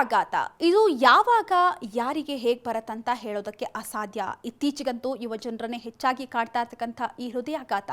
ಹೃದಯಾಘಾತ ಇದು ಯಾವಾಗ ಯಾರಿಗೆ ಹೇಗೆ ಬರತ್ತಂತ ಹೇಳೋದಕ್ಕೆ ಅಸಾಧ್ಯ. ಇತ್ತೀಚೆಗಂತೂ ಯುವ ಜನರನ್ನೇ ಹೆಚ್ಚಾಗಿ ಕಾಡ್ತಾ ಇರ್ತಕ್ಕಂಥ ಈ ಹೃದಯಾಘಾತ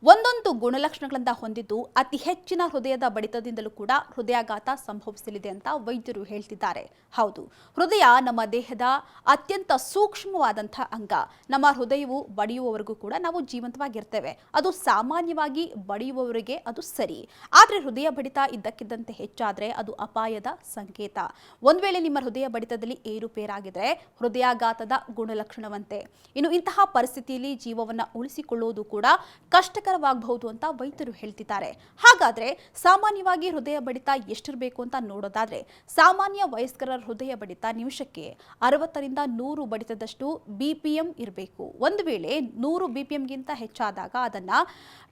ಒಂದೊಂದು ಗುಣಲಕ್ಷಣಗಳಿಂದ ಹೊಂದಿದ್ದು ಅತಿ ಹೆಚ್ಚಿನ ಹೃದಯದ ಬಡಿತದಿಂದಲೂ ಕೂಡ ಹೃದಯಾಘಾತ ಸಂಭವಿಸಲಿದೆ ಅಂತ ವೈದ್ಯರು ಹೇಳ್ತಿದ್ದಾರೆ. ಹೌದು, ಹೃದಯ ನಮ್ಮ ದೇಹದ ಅತ್ಯಂತ ಸೂಕ್ಷ್ಮವಾದಂಥ ಅಂಗ. ನಮ್ಮ ಹೃದಯವು ಬಡಿಯುವವರೆಗೂ ಕೂಡ ನಾವು ಜೀವಂತವಾಗಿರ್ತೇವೆ. ಅದು ಸಾಮಾನ್ಯವಾಗಿ ಬಡಿಯುವವರಿಗೆ ಅದು ಸರಿ. ಆದರೆ ಹೃದಯ ಬಡಿತ ಇದ್ದಕ್ಕಿದ್ದಂತೆ ಹೆಚ್ಚಾದರೆ ಅದು ಅಪಾಯದ ಸಂಕೇತ. ಒಂದು ವೇಳೆ ನಿಮ್ಮ ಹೃದಯ ಬಡಿತದಲ್ಲಿ ಏರುಪೇರಾಗಿದ್ರೆ ಹೃದಯಾಘಾತದ ಗುಣಲಕ್ಷಣವಂತೆ. ಇನ್ನು ಇಂತಹ ಪರಿಸ್ಥಿತಿಯಲ್ಲಿ ಜೀವವನ್ನ ಉಳಿಸಿಕೊಳ್ಳುವುದು ಕೂಡ ಕಷ್ಟಕರವಾಗಬಹುದು ಅಂತ ವೈದ್ಯರು ಹೇಳ್ತಿದ್ದಾರೆ. ಹಾಗಾದ್ರೆ ಸಾಮಾನ್ಯವಾಗಿ ಹೃದಯ ಬಡಿತ ಎಷ್ಟಿರಬೇಕು ಅಂತ ನೋಡೋದಾದ್ರೆ, ಸಾಮಾನ್ಯ ವಯಸ್ಕರ ಹೃದಯ ಬಡಿತ ನಿಮಿಷಕ್ಕೆ 60ರಿಂದ 100 ಬಡಿತದಷ್ಟು BPM ಇರಬೇಕು. ಒಂದು ವೇಳೆ 100 BPM ಗಿಂತ ಹೆಚ್ಚಾದಾಗ ಅದನ್ನ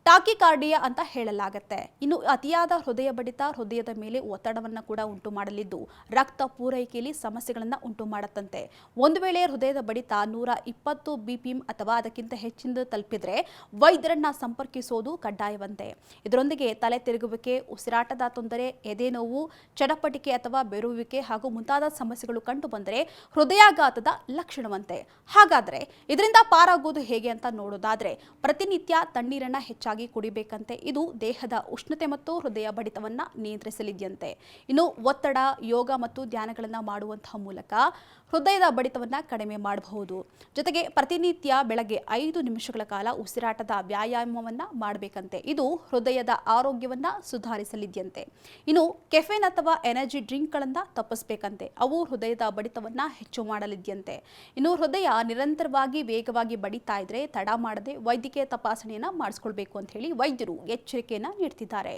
ಟಾಕಿಕಾರ್ಡಿಯಾ ಅಂತ ಹೇಳಲಾಗುತ್ತೆ. ಇನ್ನು ಅತಿಯಾದ ಹೃದಯ ಬಡಿತ ಹೃದಯದ ಮೇಲೆ ಒತ್ತಡವನ್ನು ಕೂಡ ಉಂಟು ಮಾಡಲಿದ್ದು ರಕ್ತ ಪೂರೈಕೆಯಲ್ಲಿ ಸಮಸ್ಯೆಗಳನ್ನು ಉಂಟು ಮಾಡುತ್ತಂತೆ. ಒಂದು ವೇಳೆ ಹೃದಯದ ಬಡಿತ 120 BPM ಅಥವಾ ಅದಕ್ಕಿಂತ ಹೆಚ್ಚಿನ ತಲುಪಿದ್ರೆ ವೈದ್ಯರನ್ನ ಸಂಪರ್ಕಿಸೋದು ಕಡ್ಡಾಯವಂತೆ. ಇದರೊಂದಿಗೆ ತಲೆ ತಿರುಗುವಿಕೆ, ಉಸಿರಾಟದ ತೊಂದರೆ, ಎದೆ ನೋವು, ಚಡಪಟಿಕೆ ಅಥವಾ ಬೆರುವಿಕೆ ಹಾಗೂ ಮುಂತಾದ ಸಮಸ್ಯೆಗಳು ಕಂಡು ಬಂದರೆ ಹೃದಯಾಘಾತದ ಲಕ್ಷಣವಂತೆ. ಹಾಗಾದ್ರೆ ಇದರಿಂದ ಪಾರಾಗೋದು ಹೇಗೆ ಅಂತ ನೋಡೋದಾದ್ರೆ, ಪ್ರತಿನಿತ್ಯ ತಣ್ಣೀರನ್ನ ಹೆಚ್ಚಾಗಿ ಕುಡಿಬೇಕಂತೆ. ಇದು ದೇಹದ ಉಷ್ಣತೆ ಮತ್ತು ಹೃದಯ ಬಡಿತವನ್ನ ನಿಯಂತ್ರಿಸಲಿದೆಯಂತೆ. ಇನ್ನು ಒತ್ತಡ, ಯೋಗ ಮತ್ತು ಧ್ಯಾನಗಳನ್ನು ಮಾಡುವಂತಹ ಮೂಲಕ ಹೃದಯದ ಬಡಿತವನ್ನ ಕಡಿಮೆ ಮಾಡಬಹುದು. ಜೊತೆಗೆ ಪ್ರತಿನಿತ್ಯ ಬೆಳಗ್ಗೆ 5 ನಿಮಿಷಗಳ ಕಾಲ ಉಸಿರಾಟದ ವ್ಯಾಯಾಮವನ್ನ ಮಾಡಬೇಕಂತೆ. ಇದು ಹೃದಯದ ಆರೋಗ್ಯವನ್ನ ಸುಧಾರಿಸಲಿದೆಯಂತೆ. ಇನ್ನು ಕೆಫೆನ್ ಅಥವಾ ಎನರ್ಜಿ ಡ್ರಿಂಕ್ಗಳಿಂದ ತಪ್ಪಿಸಬೇಕಂತೆ. ಅವು ಹೃದಯದ ಬಡಿತವನ್ನ ಹೆಚ್ಚು ಮಾಡಲಿದೆಯಂತೆ. ಇನ್ನು ಹೃದಯ ನಿರಂತರವಾಗಿ ವೇಗವಾಗಿ ಬಡಿತಾ ಇದ್ರೆ ತಡ ಮಾಡದೆ ವೈದ್ಯಕೀಯ ತಪಾಸಣೆಯನ್ನ ಮಾಡಿಸ್ಕೊಳ್ಬೇಕು ಅಂತ ಹೇಳಿ ವೈದ್ಯರು ಎಚ್ಚರಿಕೆಯನ್ನ ನೀಡ್ತಿದ್ದಾರೆ.